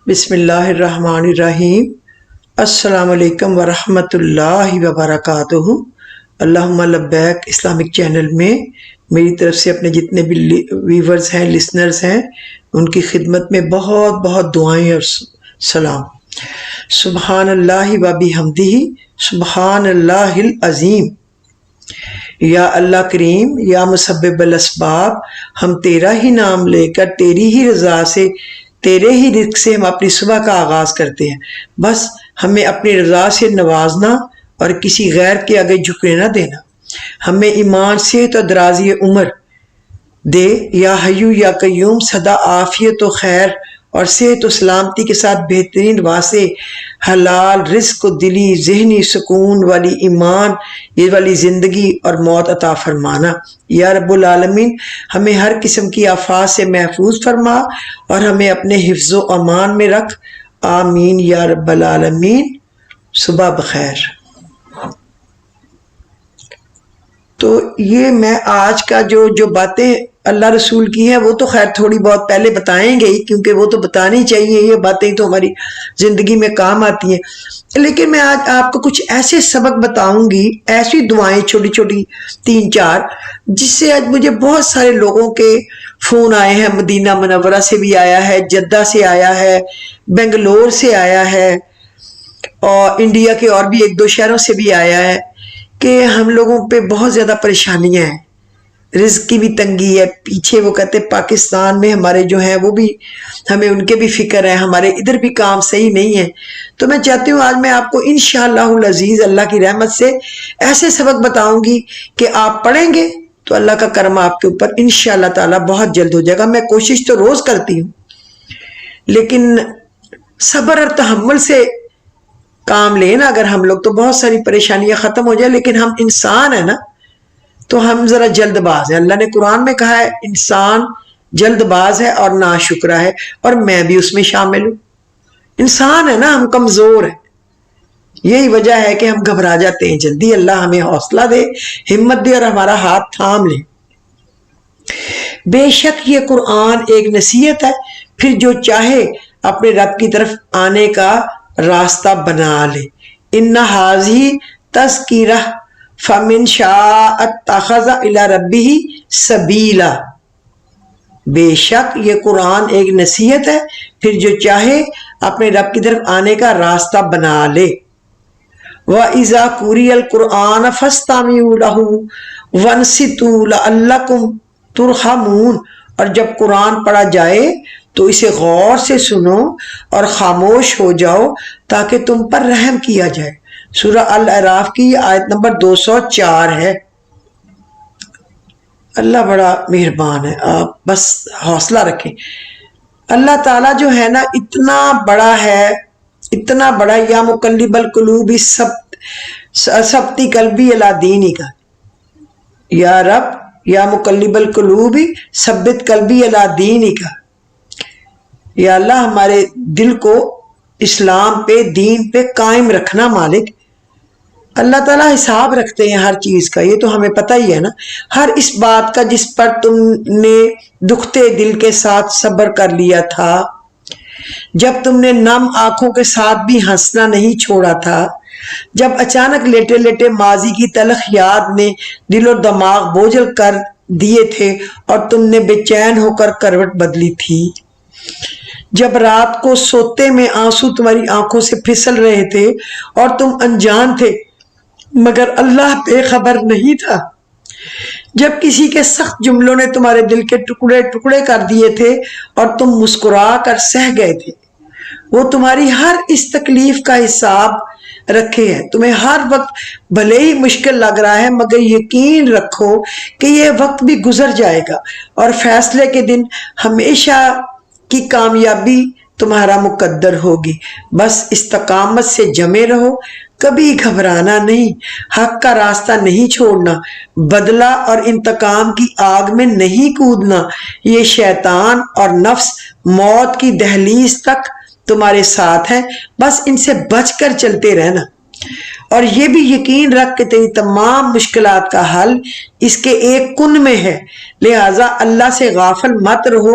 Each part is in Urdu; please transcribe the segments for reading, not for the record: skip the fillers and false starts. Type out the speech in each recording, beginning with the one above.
بسم اللہ الرحمن الرحیم۔ السلام علیکم ورحمۃ اللہ وبرکاتہ۔ اللہم لبیک اسلامک چینل میں میری طرف سے اپنے جتنے بھی ویورز ہیں، لسنرز ہیں، ان کی خدمت میں بہت بہت دعائیں اور سلام۔ سبحان اللہ و بحمدہ، سبحان اللہ العظیم۔ یا اللہ کریم، یا مسبب الاسباب، ہم تیرا ہی نام لے کر تیری ہی رضا سے، تیرے ہی رزق سے ہم اپنی صبح کا آغاز کرتے ہیں۔ بس ہمیں اپنی رضا سے نوازنا اور کسی غیر کے آگے جھکنے نہ دینا۔ ہمیں ایمان، صحت اور درازی عمر دے یا حیو یا قیوم، سدا عافیت و خیر اور صحت و سلامتی کے ساتھ بہترین واسع حلال رزق و دلی ذہنی سکون والی ایمان یہ والی زندگی اور موت عطا فرمانا۔ یا رب العالمین، ہمیں ہر قسم کی آفات سے محفوظ فرما اور ہمیں اپنے حفظ و امان میں رکھ، آمین یا رب العالمین۔ صبح بخیر۔ تو یہ میں آج کا جو باتیں اللہ رسول کی ہیں وہ تو خیر تھوڑی بہت پہلے بتائیں گے ہی، کیونکہ وہ تو بتانی چاہیے، یہ باتیں تو ہماری زندگی میں کام آتی ہیں۔ لیکن میں آج آپ کو کچھ ایسے سبق بتاؤں گی، ایسی دعائیں چھوٹی چھوٹی 3-4، جس سے آج مجھے بہت سارے لوگوں کے فون آئے ہیں۔ مدینہ منورہ سے بھی آیا ہے، جدہ سے آیا ہے، بنگلور سے آیا ہے، اور انڈیا کے اور بھی 1-2 شہروں سے بھی آیا ہے کہ ہم لوگوں پہ بہت زیادہ پریشانیاں ہیں، رزق کی بھی تنگی ہے۔ پیچھے وہ کہتے پاکستان میں ہمارے جو ہیں وہ بھی، ہمیں ان کے بھی فکر ہے، ہمارے ادھر بھی کام صحیح نہیں ہے۔ تو میں چاہتی ہوں آج میں آپ کو انشاءاللہ العزیز اللہ کی رحمت سے ایسے سبق بتاؤں گی کہ آپ پڑھیں گے تو اللہ کا کرم آپ کے اوپر انشاءاللہ تعالی بہت جلد ہو جائے گا۔ میں کوشش تو روز کرتی ہوں، لیکن صبر اور تحمل سے کام لیں نا اگر ہم لوگ تو بہت ساری پریشانیاں ختم ہو جائے۔ لیکن ہم انسان ہیں نا، تو ہم ذرا جلد باز ہیں۔ اللہ نے قرآن میں کہا ہے انسان جلد باز ہے اور ناشکرا ہے، اور میں بھی اس میں شامل ہوں۔ انسان ہے نا، ہم کمزور ہیں، یہی وجہ ہے کہ ہم گھبرا جاتے ہیں جلدی۔ اللہ ہمیں حوصلہ دے، ہمت دے اور ہمارا ہاتھ تھام لے۔ بے شک یہ قرآن ایک نصیحت ہے، پھر جو چاہے اپنے رب کی طرف آنے کا راستہ بنا لے۔ ان ھذہ تذکرہ فمن شاء اتخذ الی ربہ سبیلا۔ بے شک یہ قرآن ایک نصیحت ہے، پھر جو چاہے اپنے رب کی طرف آنے کا راستہ بنا لے۔ وَإِذَا قُرِئَ الْقُرْآنُ فَاسْتَمِعُوا لَهُ وَانصِتُوا لَعَلَّكُمْ تُرْحَمُونَ۔ اور جب قرآن پڑھا جائے تو اسے غور سے سنو اور خاموش ہو جاؤ تاکہ تم پر رحم کیا جائے۔ سورہ الاعراف کی آیت نمبر 204 ہے۔ اللہ بڑا مہربان ہے، آپ بس حوصلہ رکھیں۔ اللہ تعالیٰ جو ہے نا اتنا بڑا ہے، اتنا بڑا، یا مقلب القلوب ثبت قلبی الی دینک۔ یا رب، یا مقلب القلوب ثبت قلبی الی دینک۔ یا اللہ ہمارے دل کو اسلام پہ، دین پہ قائم رکھنا مالک۔ اللہ تعالیٰ حساب رکھتے ہیں ہر چیز کا، یہ تو ہمیں پتہ ہی ہے نا، ہر اس بات کا جس پر تم نے دکھتے دل کے ساتھ صبر کر لیا تھا، جب تم نے نم آنکھوں کے ساتھ بھی ہنسنا نہیں چھوڑا تھا، جب اچانک لیٹے لیٹے ماضی کی تلخ یاد نے دل و دماغ بوجھل کر دیے تھے اور تم نے بے چین ہو کر کروٹ بدلی تھی، جب رات کو سوتے میں آنسو تمہاری آنکھوں سے پھسل رہے تھے اور تم انجان تھے مگر اللہ بے خبر نہیں تھا، جب کسی کے سخت جملوں نے تمہارے دل کے ٹکڑے ٹکڑے کر دیے تھے اور تم مسکرا کر سہ گئے تھے۔ وہ تمہاری ہر اس تکلیف کا حساب رکھے ہے۔ تمہیں ہر وقت بھلے ہی مشکل لگ رہا ہے مگر یقین رکھو کہ یہ وقت بھی گزر جائے گا اور فیصلے کے دن ہمیشہ کی کامیابی تمہارا مقدر ہوگی۔ بس استقامت سے جمے رہو، کبھی گھبرانا نہیں، حق کا راستہ نہیں چھوڑنا، بدلہ اور انتقام کی آگ میں نہیں کودنا۔ یہ شیطان اور نفس موت کی دہلیز تک تمہارے ساتھ ہیں، بس ان سے بچ کر چلتے رہنا، اور یہ بھی یقین رکھ کہ تیری تمام مشکلات کا حل اس کے ایک کن میں ہے، لہٰذا اللہ سے غافل مت رہو،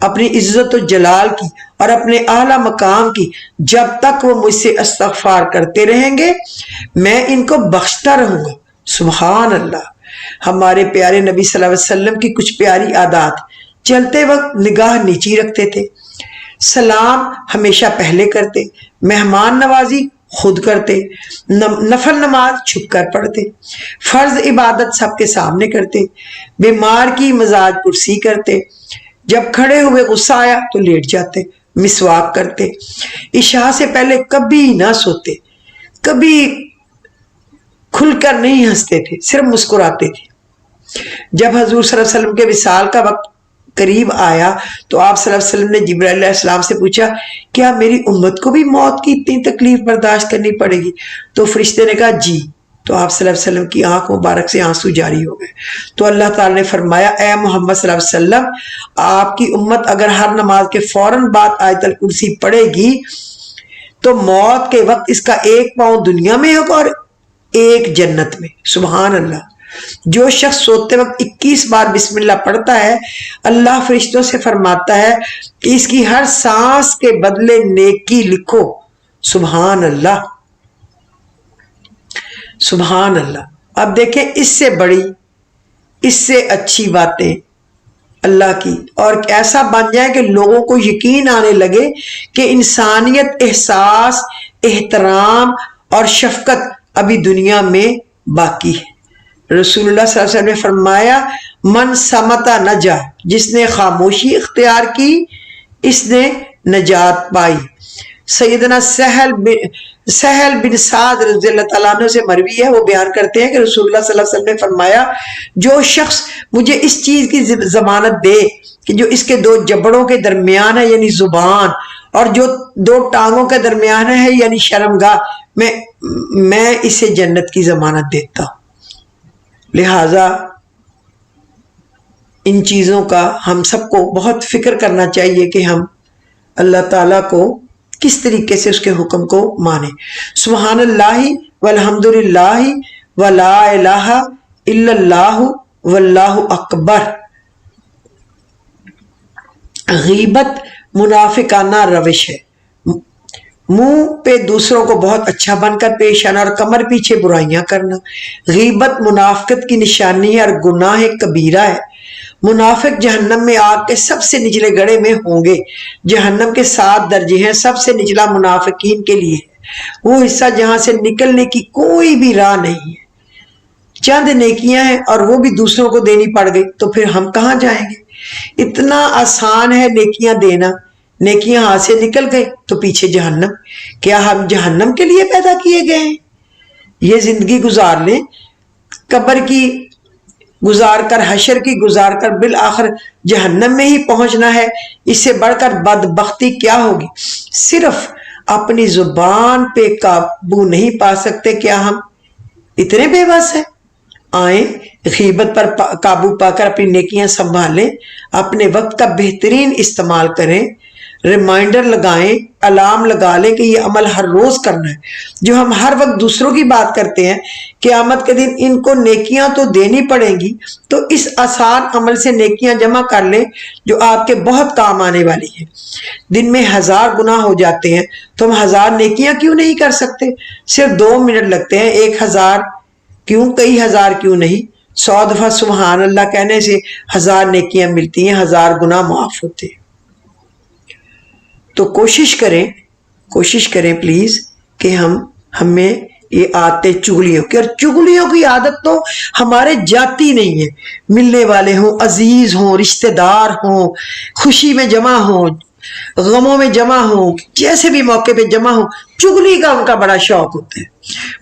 اپنی عزت و جلال کی اور اپنے اعلیٰ مقام کی، جب تک وہ مجھ سے استغفار کرتے رہیں گے میں ان کو بخشتا رہوں گا۔ سبحان اللہ۔ ہمارے پیارے نبی صلی اللہ علیہ وسلم کی کچھ پیاری عادات: چلتے وقت نگاہ نیچی رکھتے تھے، سلام ہمیشہ پہلے کرتے، مہمان نوازی خود کرتے، نفل نماز چھپ کر پڑھتے، فرض عبادت سب کے سامنے کرتے، بیمار کی مزاج پرسی کرتے، جب کھڑے ہوئے غصہ آیا تو لیٹ جاتے، مسواک کرتے، عشاء سے پہلے کبھی نہ سوتے، کبھی کھل کر نہیں ہنستے تھے، صرف مسکراتے تھے۔ جب حضور صلی اللہ علیہ وسلم کے وصال کا وقت قریب آیا تو آپ صلی اللہ علیہ وسلم نے جبرائیل علیہ السلام سے پوچھا، کیا میری امت کو بھی موت کی اتنی تکلیف برداشت کرنی پڑے گی؟ تو فرشتے نے کہا جی۔ تو آپ صلی اللہ علیہ وسلم کی آنکھ مبارک سے آنسو جاری ہو گئے۔ تو اللہ تعالیٰ نے فرمایا، اے محمد صلی اللہ علیہ وسلم، آپ کی امت اگر ہر نماز کے فوراً بعد آیت الکرسی پڑھے گی تو موت کے وقت اس کا ایک پاؤں دنیا میں ہوگا اور ایک جنت میں۔ سبحان اللہ۔ جو شخص سوتے وقت 21 بار بسم اللہ پڑھتا ہے، اللہ فرشتوں سے فرماتا ہے کہ اس کی ہر سانس کے بدلے نیکی لکھو۔ سبحان اللہ، سبحان اللہ۔ اب دیکھیں، اس سے بڑی، اس سے اچھی باتیں اللہ کی، اور ایسا بن جائے کہ لوگوں کو یقین آنے لگے کہ انسانیت، احساس، احترام اور شفقت ابھی دنیا میں باقی ہے۔ رسول اللہ صلی اللہ علیہ وسلم نے فرمایا، من سمتا نجا، جس نے خاموشی اختیار کی اس نے نجات پائی۔ سیدنا سہل بن سعد رضی اللہ تعالیٰ عنہ سے مروی ہے، وہ بیان کرتے ہیں کہ رسول اللہ صلی اللہ علیہ وسلم نے فرمایا، جو شخص مجھے اس چیز کی ضمانت دے کہ جو اس کے دو جبڑوں کے درمیان ہے یعنی زبان، اور جو دو ٹانگوں کے درمیان ہے یعنی شرمگاہ، میں اسے جنت کی ضمانت دیتا ہوں۔ لہٰذا ان چیزوں کا ہم سب کو بہت فکر کرنا چاہیے کہ ہم اللہ تعالیٰ کو کس طریقے سے اس کے حکم کو مانیں۔ سبحان اللہ والحمد للہ ولا الہ الا اللہ واللہ اکبر۔ غیبت منافقانہ روش ہے، منہ پہ دوسروں کو بہت اچھا بن کر پیش آنا اور کمر پیچھے برائیاں کرنا۔ غیبت منافقت کی نشانی ہے اور گناہ کبیرہ ہے۔ منافق جہنم میں آگ کے سب سے نچلے گڑھے میں ہوں گے۔ جہنم کے 7 درجے ہیں، سب سے نچلا منافقین کے لیے ہے، وہ حصہ جہاں سے نکلنے کی کوئی بھی راہ نہیں ہے۔ چند نیکیاں ہیں اور وہ بھی دوسروں کو دینی پڑ گئی تو پھر ہم کہاں جائیں گے؟ اتنا آسان ہے نیکیاں دینا، نیکیاں ہاتھ سے نکل گئی تو پیچھے جہنم۔ کیا ہم جہنم کے لیے پیدا کیے گئے ہیں؟ یہ زندگی گزار لیں، قبر کی گزار کر، حشر کی گزار کر بالآخر جہنم میں ہی پہنچنا ہے۔ اس سے بڑھ کر بدبختی کیا ہوگی؟ صرف اپنی زبان پہ قابو نہیں پا سکتے، کیا ہم اتنے بے بس ہیں؟ آئیں غیبت پر قابو پا کر اپنی نیکیاں سنبھالیں، اپنے وقت کا بہترین استعمال کریں، ریمائنڈر لگائیں، الارم لگا لیں کہ یہ عمل ہر روز کرنا ہے۔ جو ہم ہر وقت دوسروں کی بات کرتے ہیں، قیامت کے دن ان کو نیکیاں تو دینی پڑیں گی، تو اس آسان عمل سے نیکیاں جمع کر لیں جو آپ کے بہت کام آنے والی ہیں۔ دن میں 1000 گناہ ہو جاتے ہیں تو ہم 1000 نیکیاں کیوں نہیں کر سکتے؟ صرف 2 منٹ لگتے ہیں، 1000 کیوں، کئی ہزار کیوں نہیں؟ 100 دفعہ سبحان اللہ کہنے سے 1000 نیکیاں ملتی ہیں، 1000 گناہ معاف ہوتے ہیں۔ تو کوشش کریں پلیز کہ ہمیں یہ عادتیں چغلیوں کی، اور چغلیوں کی عادت تو ہمارے جاتی نہیں ہے۔ ملنے والے ہوں، عزیز ہوں، رشتہ دار ہوں، خوشی میں جمع ہوں، غموں میں جمع ہوں، جیسے بھی موقع پہ جمع ہوں، چغلی کا ان کا بڑا شوق ہوتا ہے۔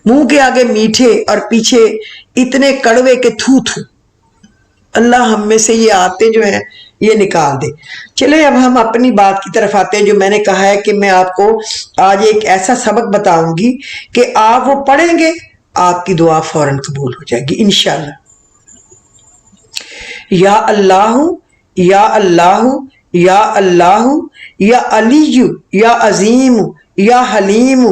منہ کے آگے میٹھے اور پیچھے اتنے کڑوے کے تھو تھو۔ اللہ ہم میں سے یہ عادتیں جو ہیں یہ نکال دے۔ چلے اب ہم اپنی بات کی طرف آتے ہیں۔ جو میں نے کہا ہے کہ میں آپ کو آج ایک ایسا سبق بتاؤں گی کہ آپ وہ پڑھیں گے، آپ کی دعا فوراً قبول ہو جائے گی انشاءاللہ۔ یا اللہ یا اللہ یا اللہ یا علی یا عظیم یا حلیم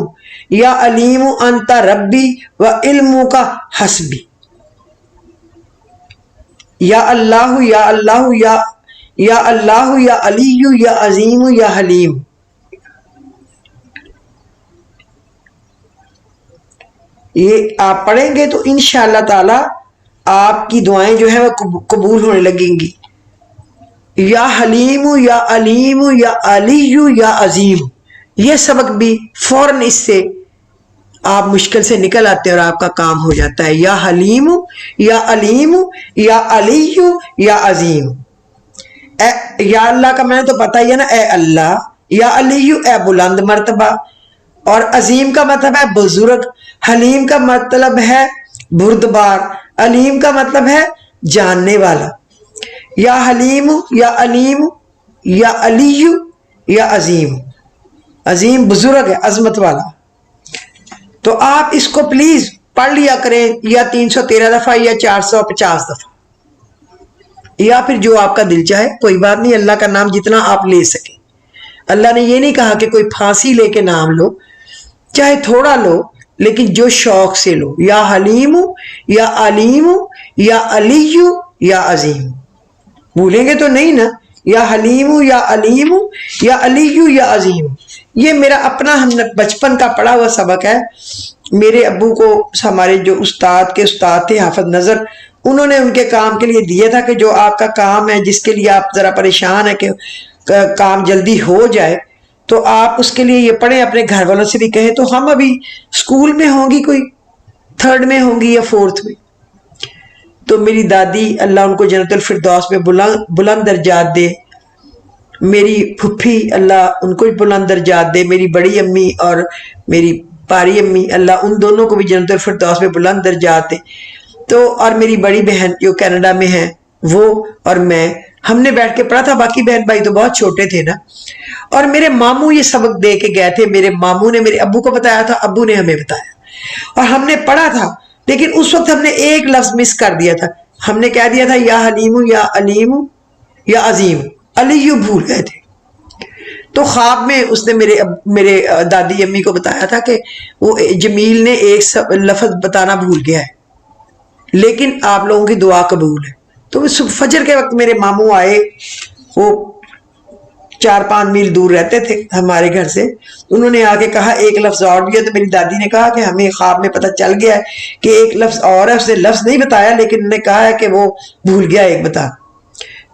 یا علیم انت ربی و علم کا حسبی۔ یا اللہ یا اللہ یا اللہ یا علی یا عظیم یا حلیم. یہ آپ پڑھیں گے تو انشاءاللہ تعالی آپ کی دعائیں جو ہیں وہ قبول ہونے لگیں گی. یا حلیم یا علیم یا علی یا عظیم، یہ سبق بھی فوراً اس سے آپ مشکل سے نکل آتے ہیں اور آپ کا کام ہو جاتا ہے. یا حلیم یا علیم یا علی یا عظیم. یا اللہ کا میں نے تو پتہ ہی ہے نا، اے اللہ. یا علی اے بلند مرتبہ، اور عظیم کا مطلب ہے بزرگ، حلیم کا مطلب ہے بردبار، علیم کا مطلب ہے جاننے والا. یا حلیم یا علیم یا علی یا عظیم. عظیم بزرگ ہے، عظمت والا. تو آپ اس کو پلیز پڑھ لیا کریں، یا 313 دفعہ یا 450 دفعہ، یا پھر جو آپ کا دل چاہے، کوئی بات نہیں. اللہ کا نام جتنا آپ لے سکیں. اللہ نے یہ نہیں کہا کہ کوئی پھانسی لے کے نام لو، چاہے تھوڑا لو لیکن جو شوق سے لو. یا حلیم یا علیم یا علی یا عظیم. بھولیں گے تو نہیں نا. یا حلیم یا علیم یا علی یا عظیم. یہ میرا اپنا ہم بچپن کا پڑھا ہوا سبق ہے. میرے ابو کو ہمارے جو استاد کے استاد تھے حافظ نظر، انہوں نے ان کے کام کے لیے دیا تھا کہ جو آپ کا کام ہے، جس کے لیے آپ ذرا پریشان ہیں کہ کام جلدی ہو جائے، تو آپ اس کے لیے یہ پڑھیں. اپنے گھر والوں سے بھی کہیں. تو ہم ابھی اسکول میں ہوں گی، کوئی 3rd میں ہوں گی یا 4th میں. تو میری دادی اللہ ان کو جنت الفردوس میں بلند درجات دے، میری پھپھی اللہ ان کو بھی بلند درجات دے، میری بڑی امی اور میری پاری امی اللہ ان دونوں کو بھی جنت الفردوس میں بلند درجات دے. تو اور میری بڑی بہن جو کینیڈا میں ہے وہ اور میں، ہم نے بیٹھ کے پڑھا تھا. باقی بہن بھائی تو بہت چھوٹے تھے نا. اور میرے ماموں یہ سبق دے کے گئے تھے. میرے ماموں نے میرے ابو کو بتایا تھا، ابو نے ہمیں بتایا، اور ہم نے پڑھا تھا. لیکن اس وقت ہم نے ایک لفظ مس کر دیا تھا. ہم نے کہہ دیا تھا یا حلیم یا علیم یا عظیم. علی بھول گئے تھے. تو خواب میں اس نے میرے دادی امی کو بتایا تھا کہ وہ جمیل نے ایک لفظ بتانا بھول گیا ہے، لیکن آپ لوگوں کی دعا قبول ہے. تو فجر کے وقت میرے ماموں آئے، وہ 4-5 میل دور رہتے تھے ہمارے گھر سے. انہوں نے آ کے کہا ایک لفظ اور بھی ہے. تو میری دادی نے کہا کہ ہمیں خواب میں پتہ چل گیا ہے کہ ایک لفظ اور ہے. اس نے لفظ نہیں بتایا لیکن انہوں نے کہا ہے کہ وہ بھول گیا ایک بتا.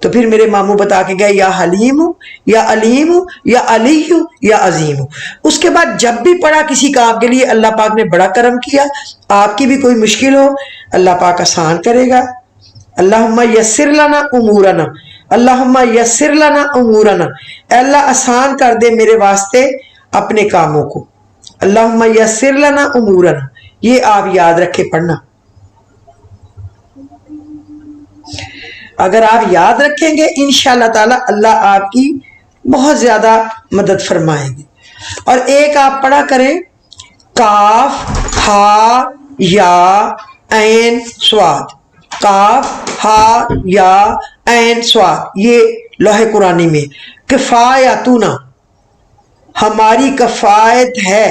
تو پھر میرے ماموں بتا کے گئے یا حلیم یا علیم یا علی یا عظیم. اس کے بعد جب بھی پڑھا کسی کام کے لیے، اللہ پاک نے بڑا کرم کیا. آپ کی بھی کوئی مشکل ہو اللہ پاک آسان کرے گا. اللہم یسر لنا امورنا، اللہم یسر لنا امورنا. اے اللہ آسان کر دے میرے واسطے اپنے کاموں کو. اللہم یسر لنا امورنا، یہ آپ یاد رکھے پڑھنا. اگر آپ یاد رکھیں گے انشاءاللہ تعالی اللہ آپ کی بہت زیادہ مدد فرمائیں گے. اور ایک آپ پڑھا کریں کاف ہا یا عین صاد. کاف ہا یا عین صاد، یہ لوح قرآنی میں. کفایتنا، ہماری کفایت ہے.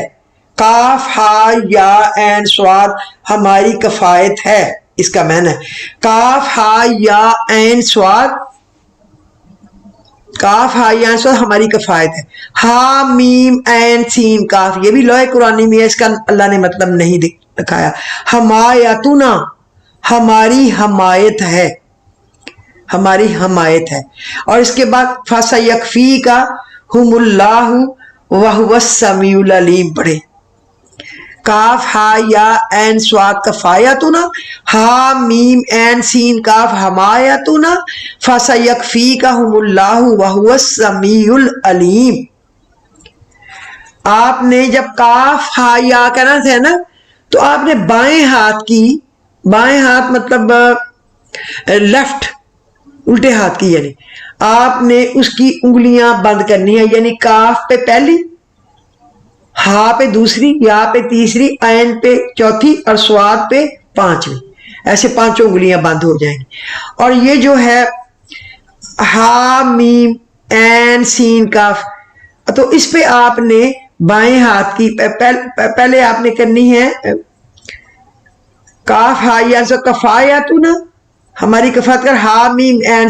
کاف ہا یا عین صاد، ہماری کفایت ہے. اس کا معنی ہے کاف ہا یا عین صاد، کاف ہا یا عین صاد ہماری کفایت ہے. ہا میم عین سین کاف، یہ بھی لوح قرآنی میں ہے، اس کا اللہ نے مطلب نہیں دکھایا. حمایتنا، ہماری حمایت ہے، ہماری حمایت ہے. اور اس کے بعد فَسَيَكْفِيكَهُمُ اللَّهُ وَهُوَ السَّمِيعُ الْعَلِيمُ پڑھے. کاف ہا یا عین صاد کفایتنا، ہا میم عین سین کاف حمایتنا، فَسَيَكْفِيكَهُمُ اللَّهُ وَهُوَ السَّمِيعُ الْعَلِيمُ. آپ نے جب کاف ہا یا کہنا تھا نا، تو آپ نے بائیں ہاتھ کی، بائیں ہاتھ مطلب لیفٹ، الٹے ہاتھ کی، یعنی آپ نے اس کی انگلیاں بند کرنی ہے. یعنی کاف پہ پہلی، ہا پہ دوسری، یا پہ تیسری، عین پہ چوتھی اور سواد پہ 5ویں. ایسے 5 انگلیاں بند ہو جائیں گی. اور یہ جو ہے ہا میم عین سین کاف، تو اس پہ آپ نے بائیں ہاتھ کی پہلے آپ نے کرنی ہے کاف ہا یا کفایتنا، ہماری کفایت کر. ہا میم عین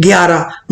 11,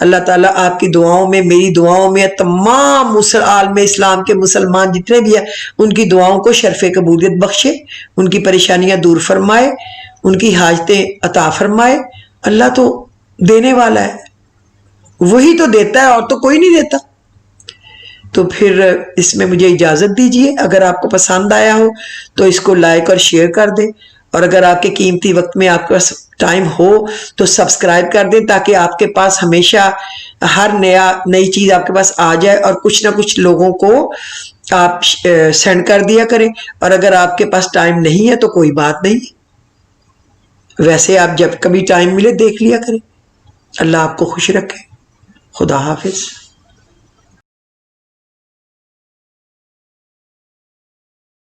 اللہ تعالیٰ آپ کی دعاؤں میں، میری دعاؤں میں، تمام عالم اسلام کے مسلمان جتنے بھی ہیں ان کی دعاؤں کو شرف قبولیت بخشے، ان کی پریشانیاں دور فرمائے، ان کی حاجتیں عطا فرمائے۔ اللہ تو دینے والا ہے، وہی تو دیتا ہے، اور تو کوئی نہیں دیتا۔ تو پھر اس میں مجھے اجازت دیجیے، اگر آپ کو پسند آیا ہو تو اس کو لائک اور شیئر کر دیں، اور اگر آپ کے قیمتی وقت میں آپ کے پاس ٹائم ہو تو سبسکرائب کر دیں، تاکہ آپ کے پاس ہمیشہ ہر نئی چیز آپ کے پاس آ جائے، اور کچھ نہ کچھ لوگوں کو آپ سینڈ کر دیا کریں۔ اور اگر آپ کے پاس ٹائم نہیں ہے تو کوئی بات نہیں، ویسے آپ جب کبھی ٹائم ملے دیکھ لیا کریں۔ اللہ آپ کو خوش رکھے۔ خدا حافظ۔